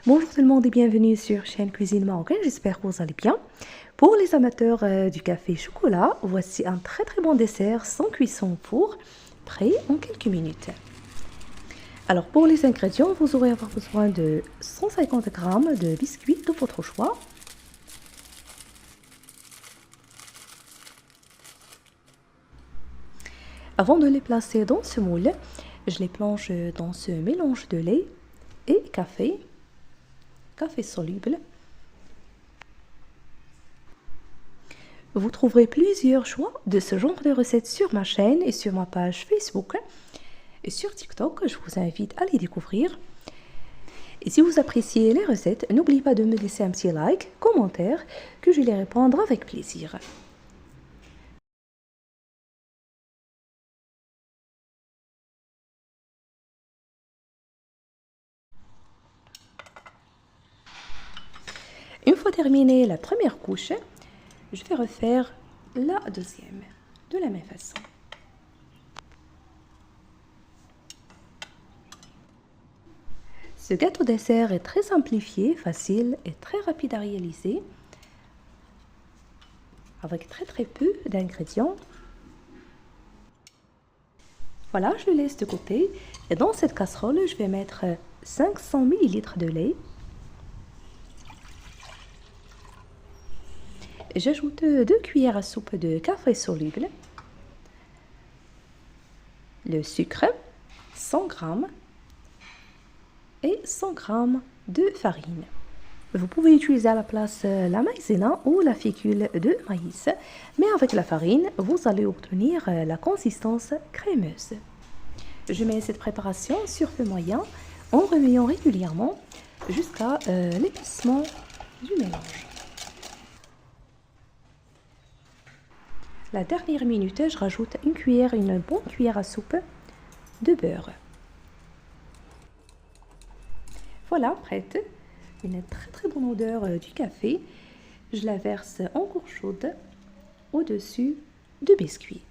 Bonjour tout le monde et bienvenue sur chaîne Cuisine Marocaine, j'espère que vous allez bien. Pour les amateurs du café chocolat, voici un très bon dessert sans cuisson au four, prêt en quelques minutes. Alors pour les ingrédients, vous aurez besoin de 150 g de biscuits de votre choix. Avant de les placer dans ce moule, je les plonge dans ce mélange de lait et café soluble. Vous trouverez plusieurs choix de ce genre de recettes sur ma chaîne et sur ma page Facebook. Et sur TikTok, je vous invite à les découvrir. Et si vous appréciez les recettes, n'oubliez pas de me laisser un petit like, commentaire, que je les répondrai avec plaisir. Une fois terminée la première couche, je vais refaire la deuxième de la même façon. Ce gâteau dessert est très simplifié, facile et très rapide à réaliser, avec très peu d'ingrédients. Voilà, je le laisse de côté. Et dans cette casserole, je vais mettre 500 ml de lait. J'ajoute 2 cuillères à soupe de café soluble, le sucre, 100 g et 100 g de farine. Vous pouvez utiliser à la place la maïzena ou la fécule de maïs, mais avec la farine, vous allez obtenir la consistance crémeuse. Je mets cette préparation sur feu moyen en remuant régulièrement jusqu'à l'épaissement du mélange. La dernière minute, je rajoute une bonne cuillère à soupe de beurre. Voilà, prête. Une très bonne odeur du café. Je la verse encore chaude au-dessus du biscuit.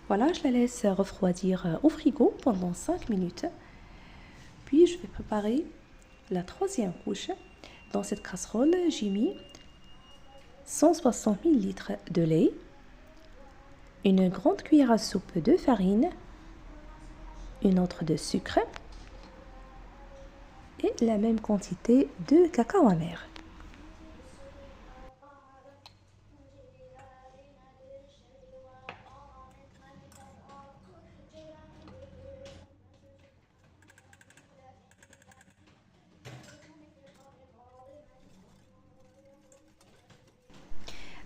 Voilà, je la laisse refroidir au frigo pendant 5 minutes. Puis je vais préparer la troisième couche. Dans cette casserole, j'ai mis 160 ml de lait, une grande cuillère à soupe de farine, une autre de sucre et la même quantité de cacao amer.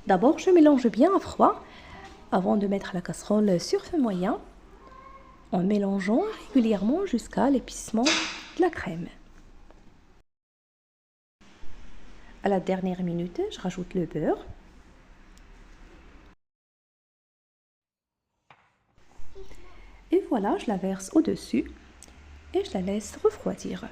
D'abord, je mélange bien à froid avant de mettre la casserole sur feu moyen en mélangeant régulièrement jusqu'à l'épaissement de la crème. À la dernière minute, je rajoute le beurre. Et voilà, je la verse au-dessus et je la laisse refroidir.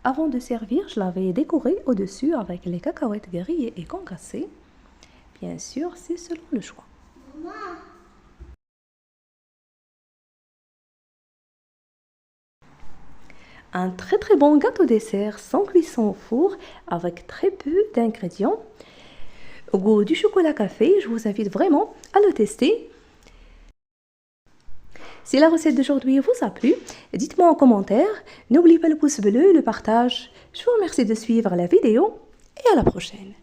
Avant de servir, je l'avais décoré au-dessus avec les cacahuètes grillées et concassées. Bien sûr, c'est selon le choix. un très bon gâteau dessert sans cuisson au four avec très peu d'ingrédients. Au goût du chocolat café, je vous invite vraiment à le tester. Si la recette d'aujourd'hui vous a plu, dites-moi en commentaire. N'oubliez pas le pouce bleu et le partage. Je vous remercie de suivre la vidéo et à la prochaine.